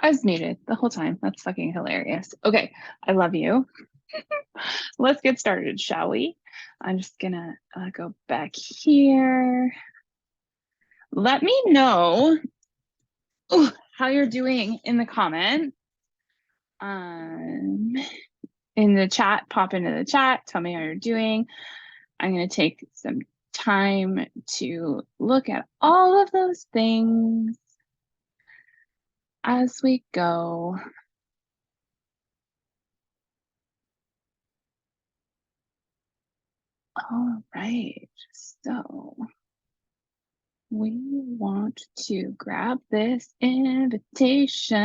I was muted the whole time. That's fucking hilarious. Okay, I love you. Let's get started, shall we? I'm just gonna go back here. Let me know how you're doing in the comment. In the chat, pop into the chat. Tell me how you're doing. I'm gonna take some time to look at all of those things as we go. All right, so we want to grab this invitation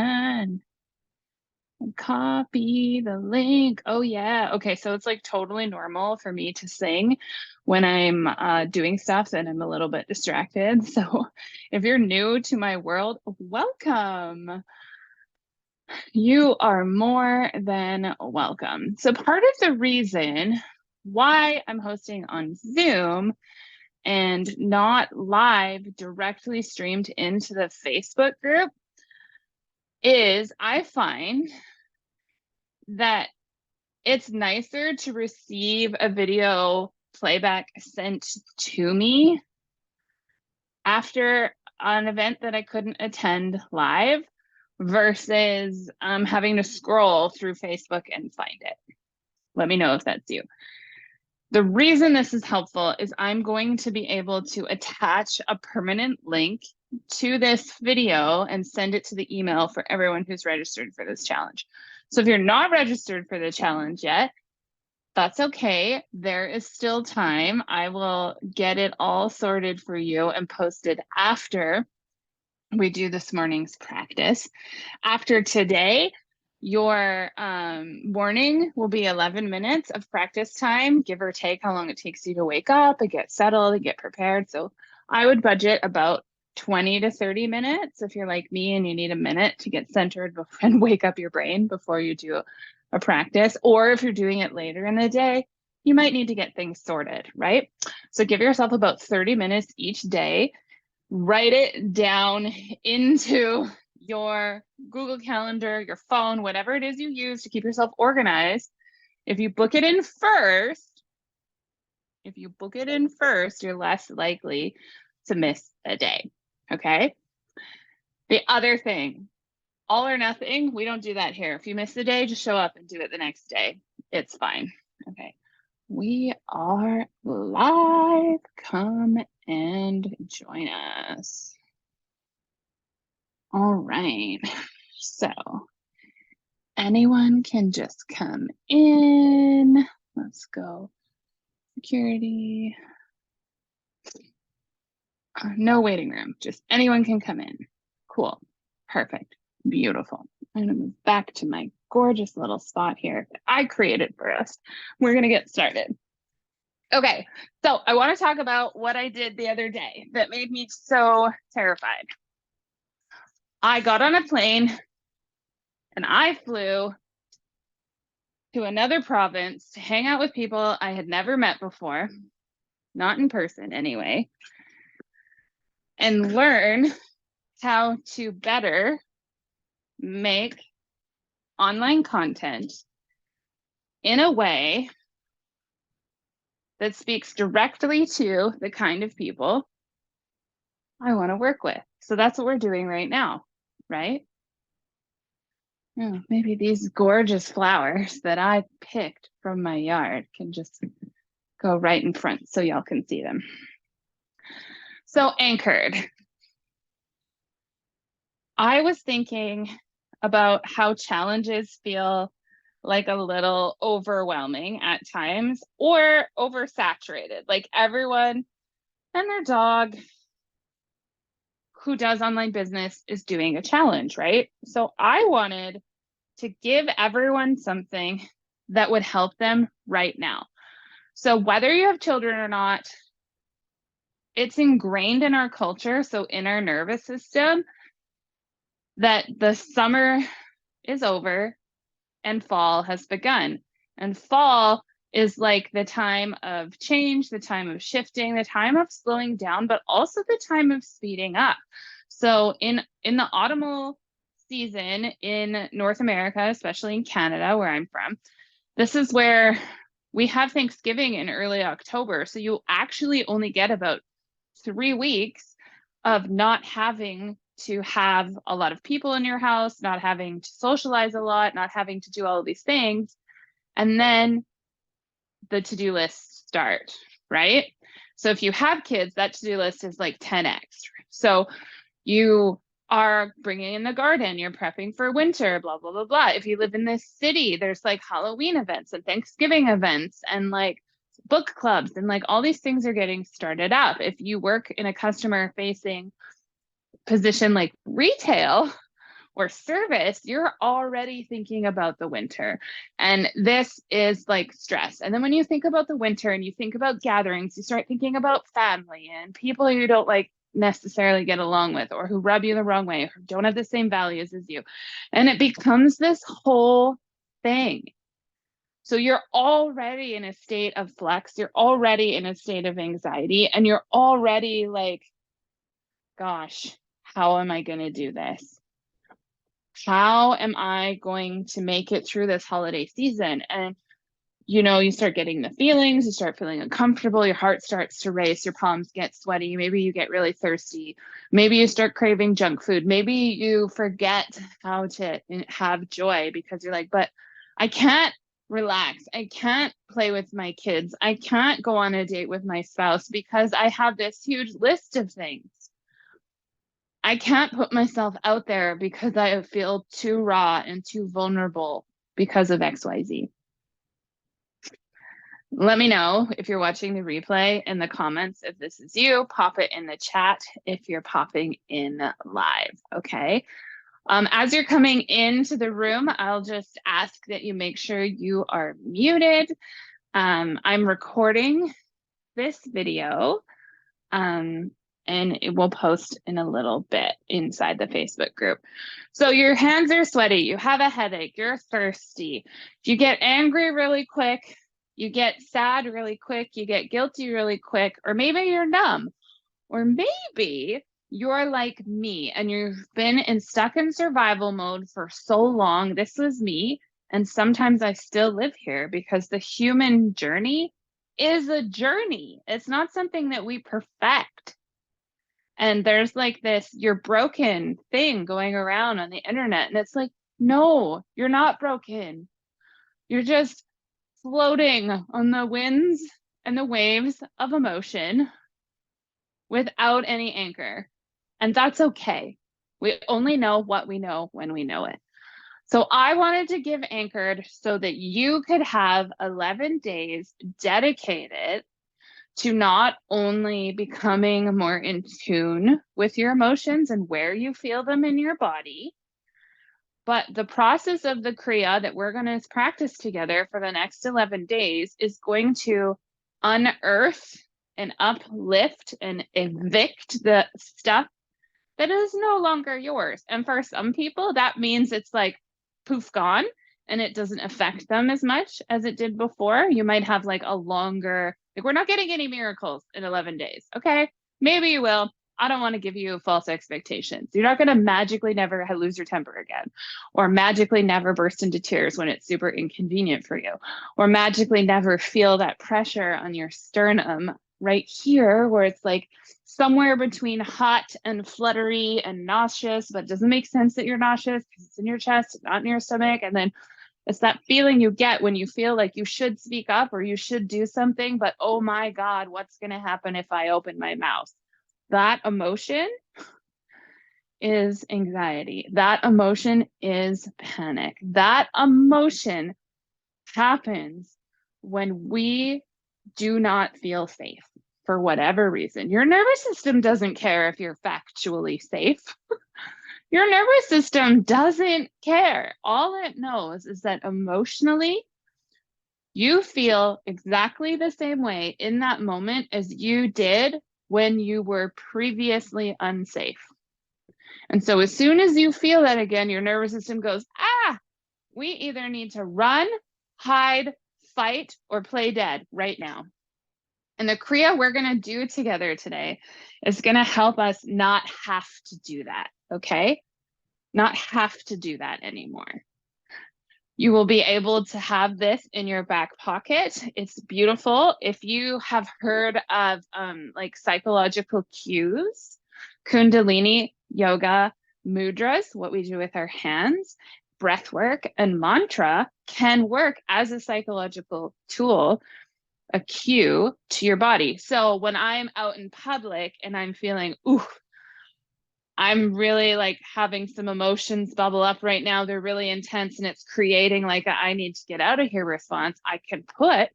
and copy the link. Oh yeah, okay, so it's like totally normal for me to sing when I'm doing stuff and I'm a little bit distracted. So if you're new to my world, welcome. You are more than welcome. So part of the reason why I'm hosting on Zoom and not live directly streamed into the Facebook group is I find that it's nicer to receive a video playback sent to me after an event that I couldn't attend live versus having to scroll through Facebook and find it. Let me know if that's you. The reason this is helpful is I'm going to be able to attach a permanent link to this video and send it to the email for everyone who's registered for this challenge. So if you're not registered for the challenge yet, that's okay. There is still time. I will get it all sorted for you and posted after we do this morning's practice. After today, your morning will be 11 minutes of practice time, give or take how long it takes you to wake up and get settled and get prepared. So I would budget about 20 to 30 minutes if you're like me and you need a minute to get centered and wake up your brain before you do a practice. Or if you're doing it later in the day, you might need to get things sorted, right? So give yourself about 30 minutes each day. Write it down into your Google Calendar, your phone, whatever it is you use to keep yourself organized. If you book it in first, you're less likely to miss a day, okay? The other thing, all or nothing, we don't do that here. If you miss the day, just show up and do it the next day. It's fine, okay? We are live. Come and join us. All right, so anyone can just come in. Let's go. Security. No waiting room, just anyone can come in. Cool, perfect, beautiful. I'm gonna move back to my gorgeous little spot here that I created for us. We're gonna get started. Okay, so I wanna talk about what I did the other day that made me so terrified. I got on a plane and I flew to another province to hang out with people I had never met before, not in person anyway, and learn how to better make online content in a way that speaks directly to the kind of people I want to work with. So that's what we're doing right now, right? Oh, maybe these gorgeous flowers that I picked from my yard can just go right in front so y'all can see them. So anchored. I was thinking about how challenges feel like a little overwhelming at times or oversaturated. Like everyone and their dog who does online business is doing a challenge, right? So I wanted to give everyone something that would help them right now. So whether you have children or not, it's ingrained in our culture, so in our nervous system, that the summer is over and fall has begun. And fall is like the time of change, the time of shifting, the time of slowing down, but also the time of speeding up. So in the autumnal season in North America, especially in Canada, where I'm from. This is where we have Thanksgiving in early October. So you actually only get about 3 weeks of not having to have a lot of people in your house, not having to socialize a lot, not having to do all of these things. And then the to-do lists start, right? So if you have kids, that to-do list is like 10x. So you are bringing in the garden, you're prepping for winter, blah, blah, blah, blah. If you live in this city, there's like Halloween events and Thanksgiving events and like book clubs and like all these things are getting started up. If you work in a customer facing position like retail or service, you're already thinking about the winter. And this is like stress. And then when you think about the winter and you think about gatherings, you start thinking about family and people you don't like necessarily get along with or who rub you the wrong way, who don't have the same values as you. And it becomes this whole thing. So you're already in a state of flux, you're already in a state of anxiety, and you're already like, gosh, how am I going to do this? How am I going to make it through this holiday season? And you know, you start getting the feelings, you start feeling uncomfortable, your heart starts to race, your palms get sweaty, maybe you get really thirsty, maybe you start craving junk food, maybe you forget how to have joy because you're like, but I can't relax, I can't play with my kids, I can't go on a date with my spouse because I have this huge list of things. I can't put myself out there because I feel too raw and too vulnerable because of XYZ. Let me know if you're watching the replay in the comments. If this is you, pop it in the chat if you're popping in live, okay? As you're coming into the room, I'll just ask that you make sure you are muted. I'm recording this video and it will post in a little bit inside the Facebook group. So your hands are sweaty, you have a headache, you're thirsty. If you get angry really quick, you get sad really quick, you get guilty really quick, or maybe you're numb, or maybe you're like me and you've been stuck in survival mode for so long. This was me, and sometimes I still live here because the human journey is a journey. It's not something that we perfect. And there's like this you're broken thing going around on the internet, and it's like, no, you're not broken. You're just floating on the winds and the waves of emotion without any anchor. And that's okay. We only know what we know when we know it. So I wanted to give Anchored so that you could have 11 days dedicated to not only becoming more in tune with your emotions and where you feel them in your body, but the process of the Kriya that we're going to practice together for the next 11 days is going to unearth and uplift and evict the stuff that is no longer yours. And for some people, that means it's like poof, gone, and it doesn't affect them as much as it did before. You might have like a longer, like we're not getting any miracles in 11 days. Okay, maybe you will. I don't want to give you false expectations. You're not going to magically never lose your temper again, or magically never burst into tears when it's super inconvenient for you, or magically never feel that pressure on your sternum right here where it's like somewhere between hot and fluttery and nauseous, but it doesn't make sense that you're nauseous because it's in your chest, not in your stomach. And then it's that feeling you get when you feel like you should speak up or you should do something, but oh my God, what's going to happen if I open my mouth? That emotion is anxiety. That emotion is panic. That emotion happens when we do not feel safe for whatever reason. Your nervous system doesn't care if you're factually safe. Your nervous system doesn't care. All it knows is that emotionally, you feel exactly the same way in that moment as you did when you were previously unsafe. And so as soon as you feel that again, your nervous system goes, we either need to run, hide, fight, or play dead right now. And the Kriya we're going to do together today is going to help us not have to do that, okay? not have to do that anymore. You will be able to have this in your back pocket. It's beautiful. If you have heard of like psychological cues, Kundalini yoga, mudras, what we do with our hands, breath work, and mantra can work as a psychological tool, a cue to your body. So when I'm out in public and I'm feeling, ooh, I'm really like having some emotions bubble up right now. They're really intense and it's creating like a I need to get out of here response. I can put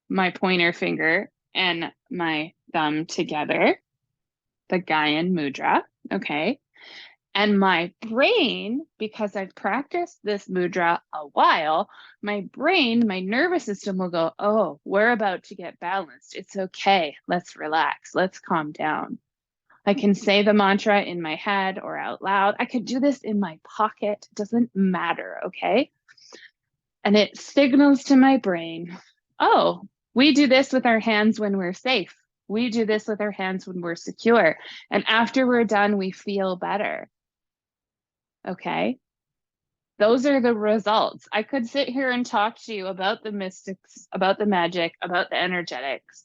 my pointer finger and my thumb together, the Gyan Mudra, okay? And my brain, because I've practiced this mudra a while, my brain, my nervous system will go, oh, we're about to get balanced. It's okay. Let's relax. Let's calm down. I can say the mantra in my head or out loud. I could do this in my pocket. It doesn't matter, okay? And it signals to my brain, oh, we do this with our hands when we're safe. We do this with our hands when we're secure. And after we're done, we feel better. Okay? Those are the results. I could sit here and talk to you about the mystics, about the magic, about the energetics.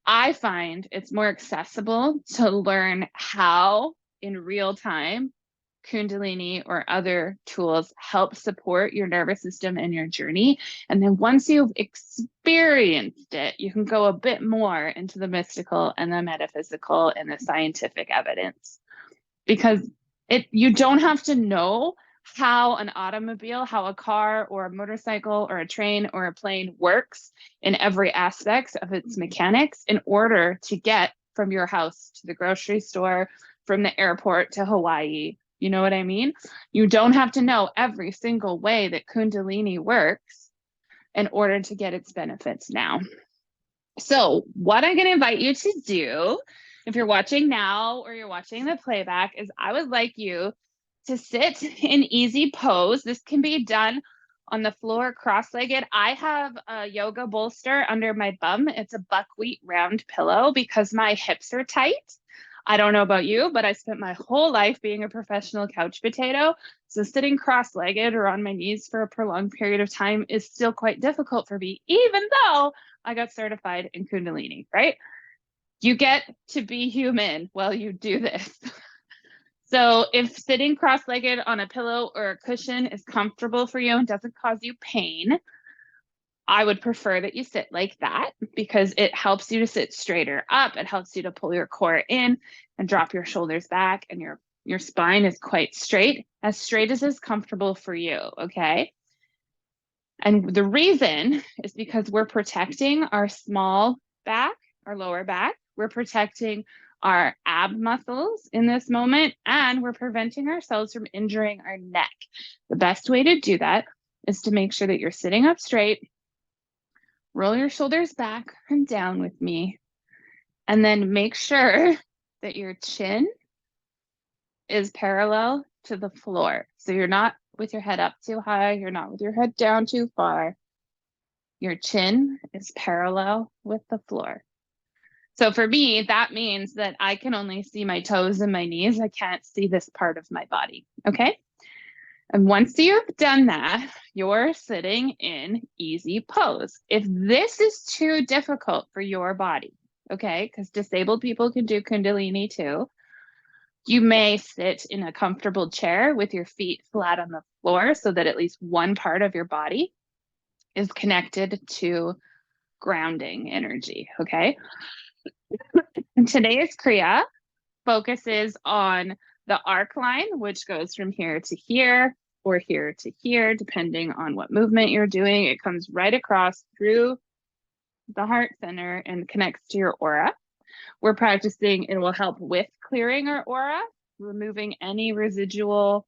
I find it's more accessible to learn how in real time Kundalini or other tools help support your nervous system and your journey. And then once you've experienced it, you can go a bit more into the mystical and the metaphysical and the scientific evidence. Because you don't have to know how an automobile, how a car or a motorcycle or a train or a plane works in every aspect of its mechanics in order to get from your house to the grocery store, from the airport to Hawaii. You know what I mean? You don't have to know every single way that Kundalini works in order to get its benefits now. So what I'm going to invite you to do, if you're watching now or you're watching the playback, is I would like you to sit in easy pose. This can be done on the floor, cross-legged. I have a yoga bolster under my bum. It's a buckwheat round pillow because my hips are tight. I don't know about you, but I spent my whole life being a professional couch potato. So sitting cross-legged or on my knees for a prolonged period of time is still quite difficult for me, even though I got certified in Kundalini, right? You get to be human while you do this. So if sitting cross-legged on a pillow or a cushion is comfortable for you and doesn't cause you pain, I would prefer that you sit like that because it helps you to sit straighter up. It helps you to pull your core in and drop your shoulders back, and your spine is quite straight as is comfortable for you, okay? And the reason is because we're protecting our small back, our lower back. We're protecting our ab muscles in this moment, and we're preventing ourselves from injuring our neck. The best way to do that is to make sure that you're sitting up straight, roll your shoulders back and down with me, and then make sure that your chin is parallel to the floor. So you're not with your head up too high, you're not with your head down too far. Your chin is parallel with the floor. So for me, that means that I can only see my toes and my knees. I can't see this part of my body, okay? And once you've done that, you're sitting in easy pose. If this is too difficult for your body, okay, because disabled people can do Kundalini too, you may sit in a comfortable chair with your feet flat on the floor so that at least one part of your body is connected to grounding energy, okay? And today's Kriya focuses on the arc line, which goes from here to here or here to here, depending on what movement you're doing. It comes right across through the heart center and connects to your aura. We're practicing, it will help with clearing our aura, removing any residual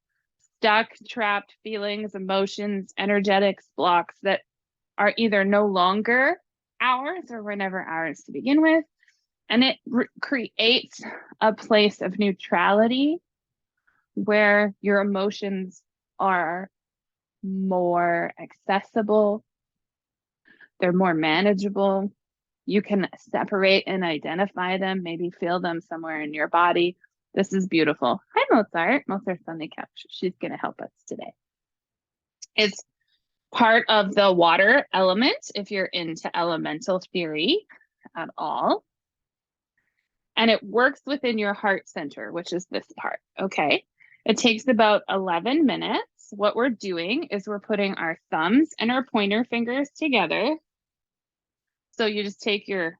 stuck, trapped feelings, emotions, energetics, blocks that are either no longer ours or were never ours to begin with. And it creates a place of neutrality where your emotions are more accessible, they're more manageable. You can separate and identify them, maybe feel them somewhere in your body. This is beautiful. Hi, Mozart. Mozart's on the couch. She's going to help us today. It's part of the water element if you're into elemental theory at all. And it works within your heart center, which is this part, okay? It takes about 11 minutes. What we're doing is we're putting our thumbs and our pointer fingers together. So you just take your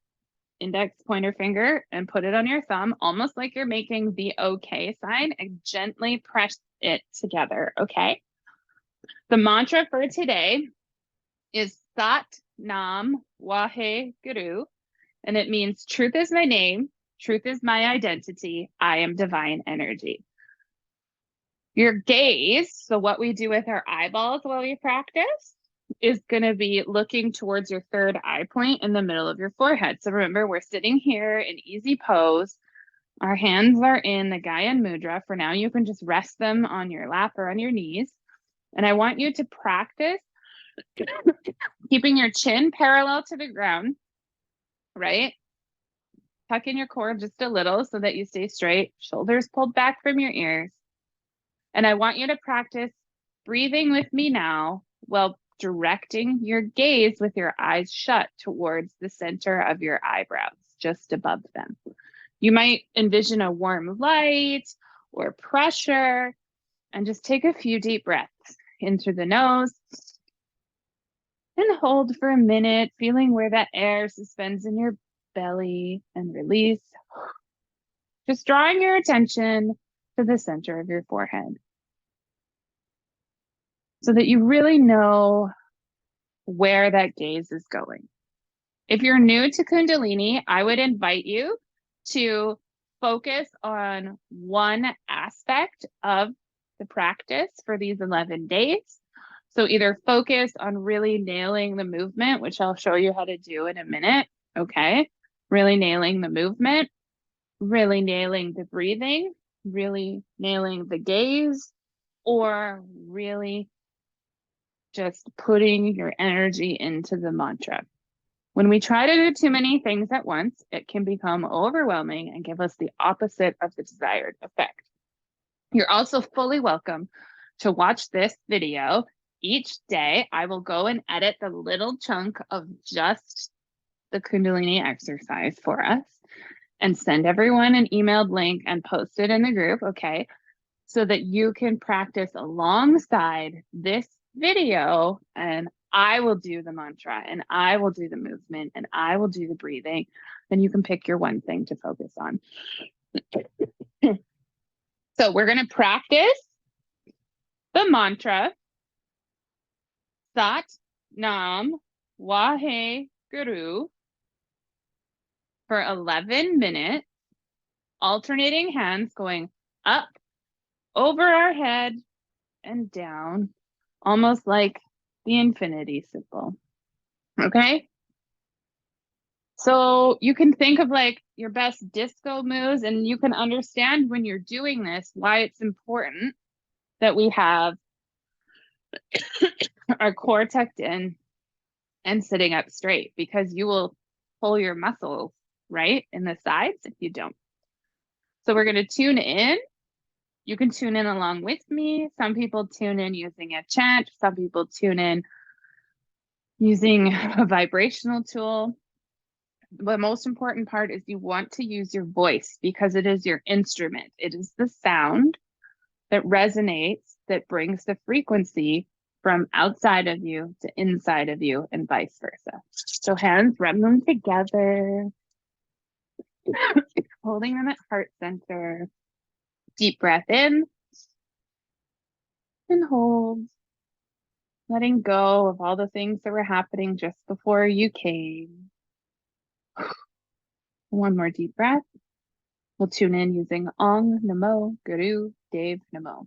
index pointer finger and put it on your thumb, almost like you're making the okay sign, and gently press it together, okay? The mantra for today is Sat Nam Wahe Guru, and it means truth is my name, truth is my identity, I am divine energy. Your gaze, so what we do with our eyeballs while we practice, is going to be looking towards your third eye point in the middle of your forehead. So remember, we're sitting here in easy pose. Our hands are in the Gyan Mudra. For now, you can just rest them on your lap or on your knees. And I want you to practice keeping your chin parallel to the ground, right? Tuck in your core just a little so that you stay straight, shoulders pulled back from your ears. And I want you to practice breathing with me now while directing your gaze with your eyes shut towards the center of your eyebrows, just above them. You might envision a warm light or pressure, and just take a few deep breaths in through the nose and hold for a minute, feeling where that air suspends in your belly and release. Just drawing your attention to the center of your forehead so that you really know where that gaze is going. If you're new to Kundalini, I would invite you to focus on one aspect of the practice for these 11 days. So either focus on really nailing the movement, which I'll show you how to do in a minute, okay? Really nailing the movement, really nailing the breathing, really nailing the gaze, or really just putting your energy into the mantra. When we try to do too many things at once, it can become overwhelming and give us the opposite of the desired effect. You're also fully welcome to watch this video each day. I will go and edit the little chunk of just the Kundalini exercise for us and send everyone an emailed link and post it in the group, okay? So that you can practice alongside this video, and I will do the mantra and I will do the movement and I will do the breathing. Then you can pick your one thing to focus on. So we're going to practice the mantra Sat Nam Wahe Guru for 11 minutes, alternating hands going up over our head and down, almost like the infinity symbol. Okay? So you can think of like your best disco moves, and you can understand when you're doing this why it's important that we have our core tucked in and sitting up straight, because you will pull your muscles right in the sides if you don't. So we're going to tune in. You can tune in along with me. Some people tune in using a chant. Some people tune in using a vibrational tool. The most important part is you want to use your voice, because it is your instrument. It is the sound that resonates, that brings the frequency from outside of you to inside of you and vice versa. So hands, rub them together, holding them at heart center. Deep breath in and hold, letting go of all the things that were happening just before you came. One more deep breath. We'll tune in using Ong, Namo, Guru, Dev, Namo.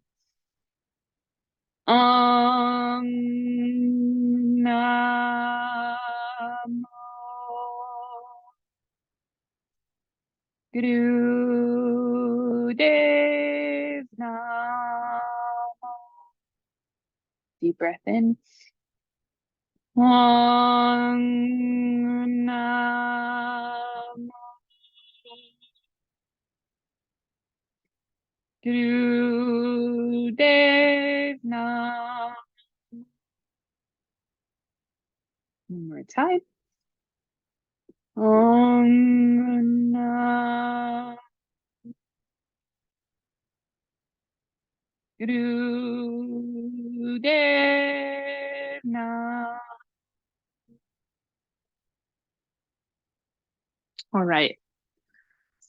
Ong, Namo, Guru, Dev, Namo. Deep breath in. Om Namo Guru Dev Nam. One more time. Om Nam. Guru Dev Nam. All right.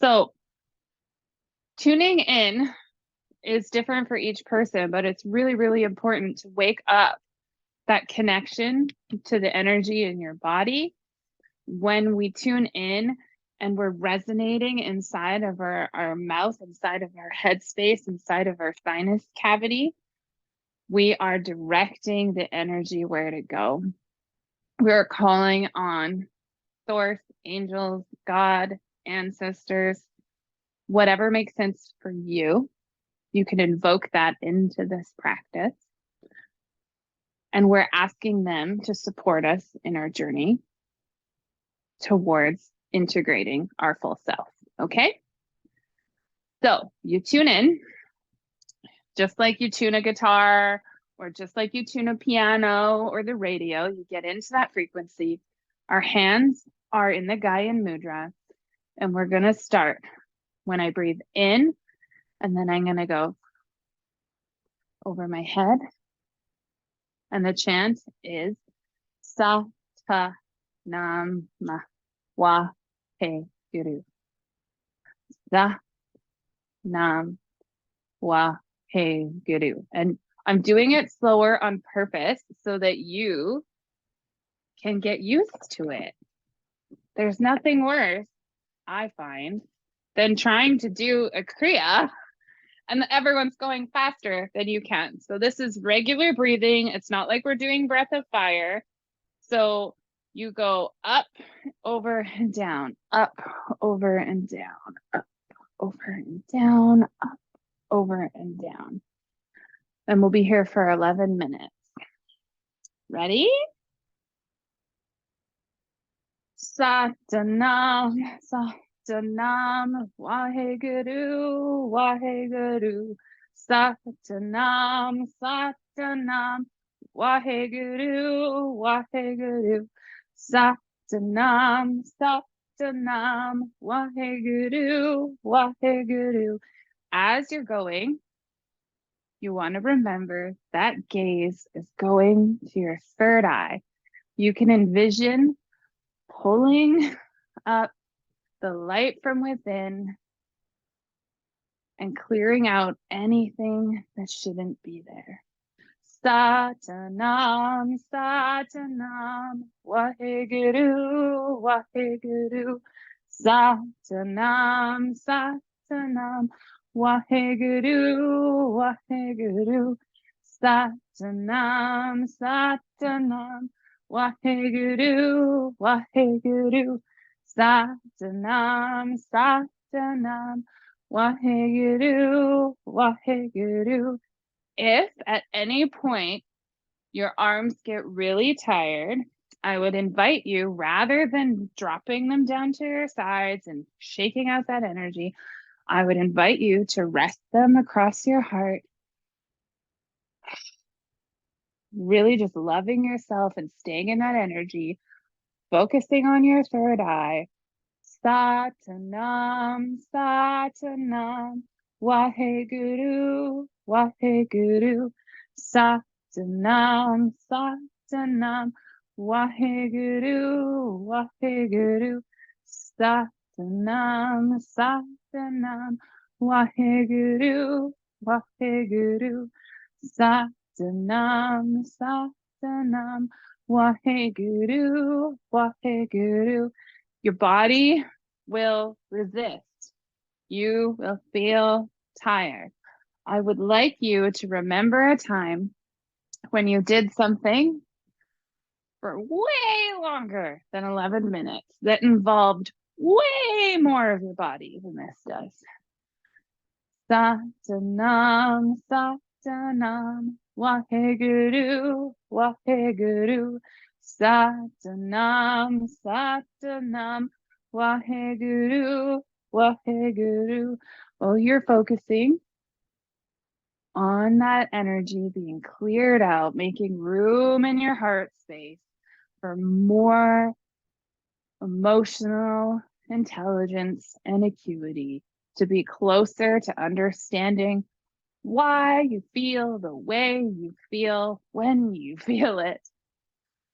So tuning in is different for each person, but it's really, really important to wake up that connection to the energy in your body. When we tune in and we're resonating inside of our mouth, inside of our head space, inside of our sinus cavity, we are directing the energy where to go. We're calling on source, angels, God, ancestors, whatever makes sense for you. You can invoke that into this practice. And we're asking them to support us in our journey towards integrating our full self. Okay? So you tune in, just like you tune a guitar, or just like you tune a piano or the radio, you get into that frequency. Our hands are in the Gyan Mudra, and we're going to start when I breathe in, and then I'm going to go over my head. And the chant is Sa Ta Nam Ma Wahe Guru. Sa Nam Wahe Guru. And I'm doing it slower on purpose so that you can get used to it. There's nothing worse, I find, than trying to do a Kriya and everyone's going faster than you can. So this is regular breathing. It's not like we're doing breath of fire. So you go up, over, and down, up, over, and down, up, over, and down, up, over, and down. And we'll be here for 11 minutes. Ready? Satanam, Satanam, Wahe Guru, Wahe Guru. Satanam, Satanam, Wahe Guru, Wahe Guru. Satanam, Satanam, Wahe Guru, Wahe Guru. As you're going, you want to remember that gaze is going to your third eye. You can envision pulling up the light from within and clearing out anything that shouldn't be there. Satanam, Satanam, Wahe Guru, Wahe Guru. Satanam, Satanam, Wahe Guru, Wahe Guru. Satanam, Satanam, Wahe Guru, Wahe Guru. Satanam, Satanam, Wahe Guru, Wahe Guru. If at any point your arms get really tired, I would invite you, rather than dropping them down to your sides and shaking out that energy, I would invite you to rest them across your heart. Really just loving yourself and staying in that energy, focusing on your third eye. Satanam, Satanam, Wahe Guru, Wahe Guru. Satanam, Satanam, Wahe Guru, Wahe Guru. Satanam, Satanam, Wahe Guru, Wahe Guru. Satanam, Satanam, Wahe Guru, Wahe Guru. Your body will resist. You will feel tired. I would like you to remember a time when you did something for way longer than 11 minutes that involved way more of your body than this does. Satanam, Satanam, Wahe Guru, Wahe Guru. Satanam, Satanam, Wahe Guru, Wahe Guru. Oh, you're focusing on that energy being cleared out, making room in your heart space for more emotional intelligence and acuity, to be closer to understanding why you feel the way you feel when you feel it,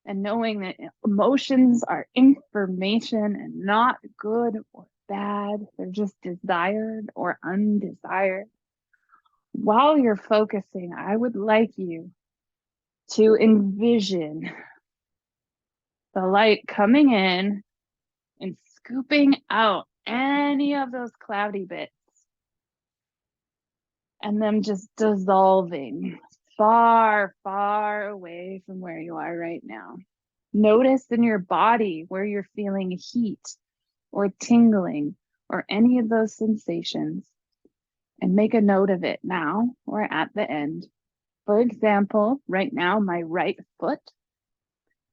and knowing that emotions are information and not good or bad. They're just desired or undesired. While you're focusing, I would like you to envision the light coming in and scooping out any of those cloudy bits and them just dissolving far, far away from where you are right now. Notice in your body where you're feeling heat or tingling or any of those sensations, and make a note of it now or at the end. For example, right now, my right foot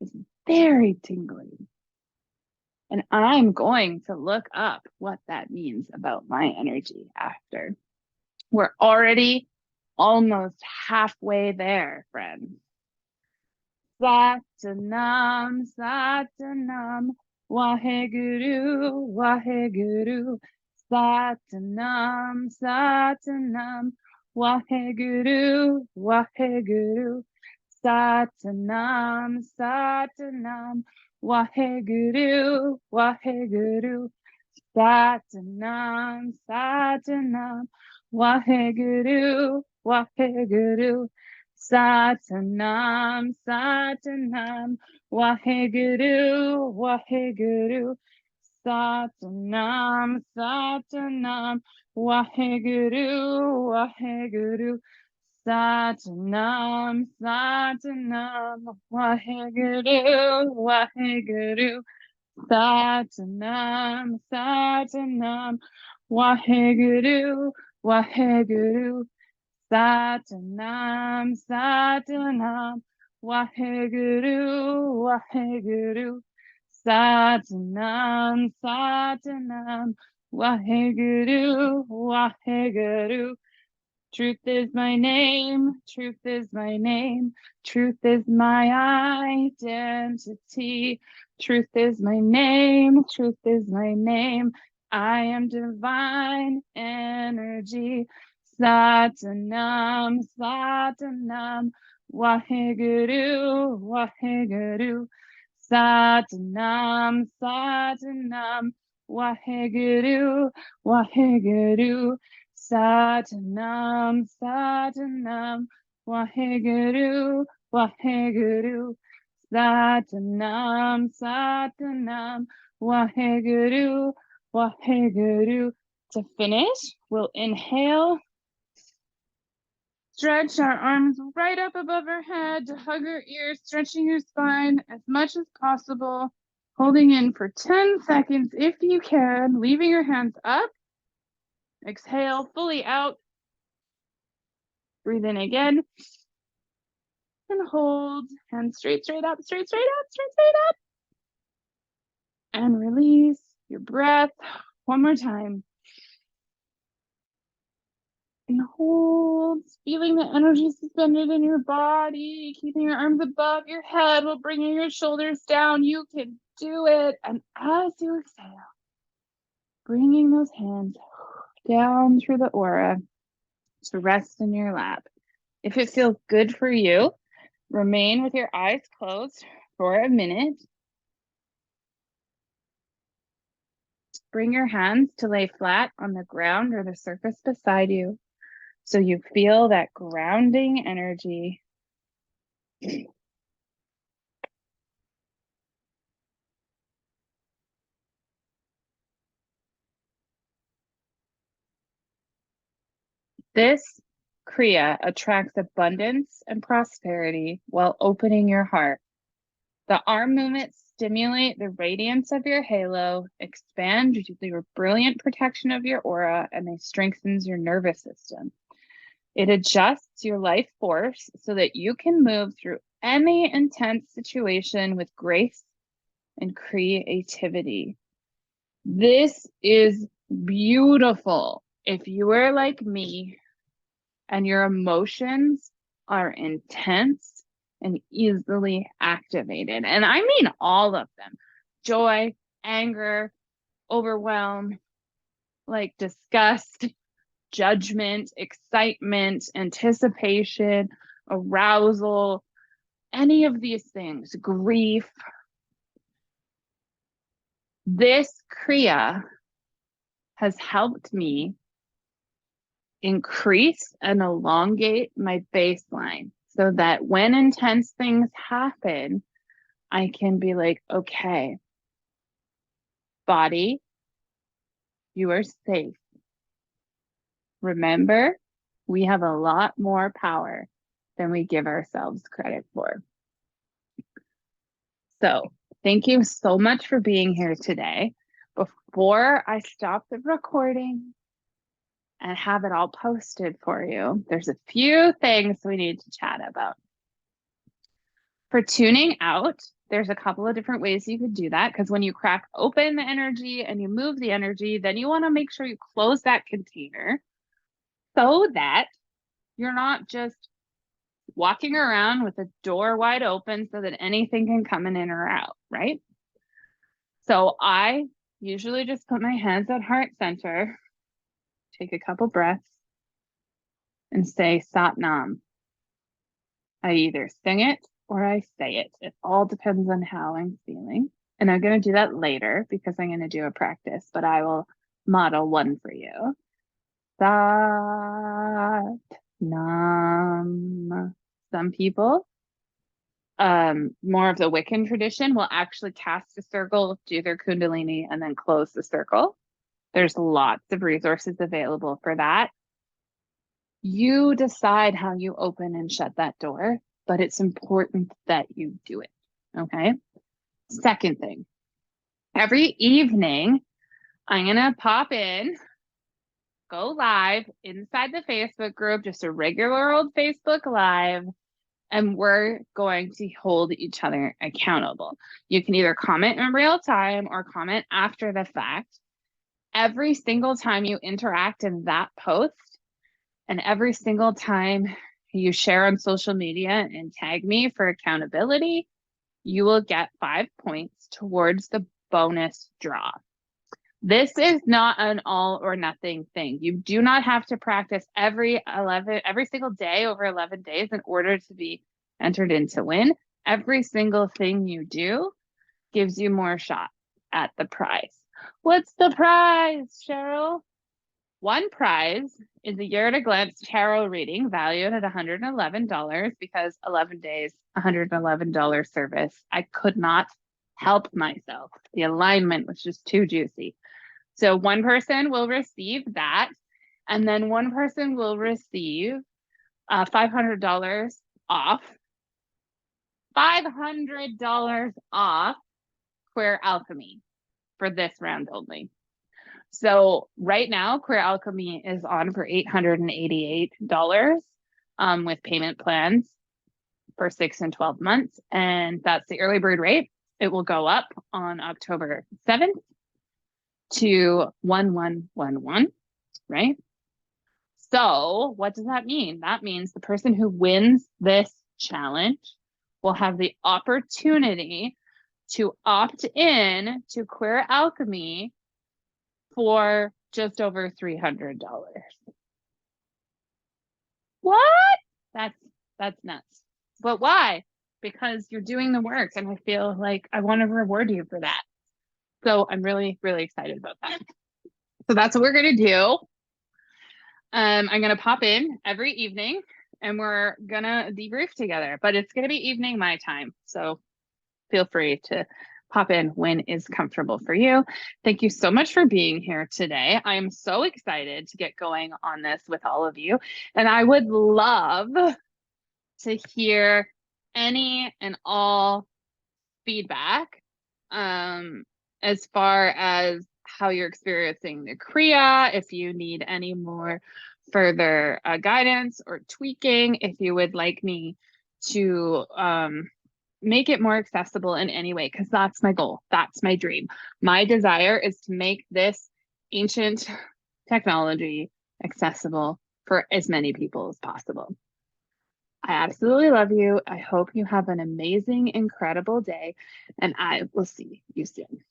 is very tingly. And I'm going to look up what that means about my energy after. We're already almost halfway there, friends. Satanam, Satanam, Wahe Guru, Wahe Guru. Satanam, Satanam, Wahe Guru, Wahe Guru. Satanam, Satanam, Wahe Guru, Wahe Guru. Satanam, Satanam, Wahe Guru, Wahe Guru. Satanam, Satanam, Wahe Guru, Wahe Guru. Satanam, Satanam, Wahe Guru, Wahe Guru. Satanam, Satanam, Wahe Guru, Wahe Guru. Satanam, Satanam, Waheguru, Waheguru. Satanam, Satanam, Waheguru, Waheguru. Satanam, Satanam, Waheguru, Waheguru. Truth is my name, truth is my name, truth is my identity. Truth is my name, truth is my name. I am divine energy. Satanam, Satanam, Waheguru, Waheguru. Satanam, Satanam, Waheguru, Waheguru. Satanam, Satanam, Waheguru, Waheguru. Satanam, Satanam, Waheguru, Waheguru. To finish, we'll inhale, stretch our arms right up above our head to hug our ears, stretching your spine as much as possible, holding in for 10 seconds if you can, leaving your hands up. Exhale fully out. Breathe in again. And hold. Hands straight, straight up, straight, straight up, straight, straight up. And release your breath. One more time. And hold. Feeling the energy suspended in your body. Keeping your arms above your head while bringing your shoulders down. You can do it. And as you exhale, bringing those hands down through the aura to rest in your lap. If it feels good for you, remain with your eyes closed for a minute. Bring your hands to lay flat on the ground or the surface beside you, so you feel that grounding energy. This Kriya attracts abundance and prosperity while opening your heart. The arm movements stimulate the radiance of your halo, expand your brilliant protection of your aura, and they strengthen your nervous system. It adjusts your life force so that you can move through any intense situation with grace and creativity. This is beautiful. If you are like me, and your emotions are intense and easily activated. And I mean all of them: joy, anger, overwhelm, like disgust, judgment, excitement, anticipation, arousal, any of these things, grief. This Kriya has helped me increase and elongate my baseline so that when intense things happen, I can be like, okay, body, you are safe. Remember, we have a lot more power than we give ourselves credit for. So thank you so much for being here today. Before I stop the recording and have it all posted for you, there's a few things we need to chat about. For tuning out, there's a couple of different ways you could do that, because when you crack open the energy and you move the energy, then you want to make sure you close that container so that you're not just walking around with the door wide open so that anything can come in or out, right? So I usually just put my hands at heart center, take a couple breaths, and say Sat Nam. I either sing it or I say it. It all depends on how I'm feeling. And I'm going to do that later because I'm going to do a practice, but I will model one for you. Sat Nam. Some people, more of the Wiccan tradition, will actually cast a circle, do their Kundalini, and then close the circle. There's lots of resources available for that. You decide how you open and shut that door, but it's important that you do it, okay? Second thing, every evening, I'm going to pop in, go live inside the Facebook group, just a regular old Facebook Live, and we're going to hold each other accountable. You can either comment in real time or comment after the fact. Every single time you interact in that post, and every single time you share on social media and tag me for accountability, you will get 5 points towards the bonus draw. This is not an all or nothing thing. You do not have to practice every single day over 11 days in order to be entered in to win. Every single thing you do gives you more shot at the prize. What's the prize, Cheryl? One prize is a year at a glance tarot reading valued at $111 because 11 days, $111 service. I could not help myself. The alignment was just too juicy. So one person will receive that, and then one person will receive $500 off. $500 off Queer Alchemy for this round only. So right now, Queer Alchemy is on for $888 with payment plans for 6 and 12 months. And that's the early bird rate. It will go up on October 7th to 1111, right? So what does that mean? That means the person who wins this challenge will have the opportunity to opt in to Queer Alchemy for just over $300. What? That's nuts. But why? Because you're doing the work, and I feel like I want to reward you for that. So I'm really, really excited about that. So that's what we're going to do. I'm going to pop in every evening and we're going to debrief together, but it's going to be evening my time. So feel free to pop in when is comfortable for you. Thank you so much for being here today. I'm so excited to get going on this with all of you. And I would love to hear any and all feedback as far as how you're experiencing the Kriya, if you need any more further guidance or tweaking, if you would like me to make it more accessible in any way, because that's my goal. That's my dream. My desire is to make this ancient technology accessible for as many people as possible. I absolutely love you. I hope you have an amazing, incredible day, and I will see you soon.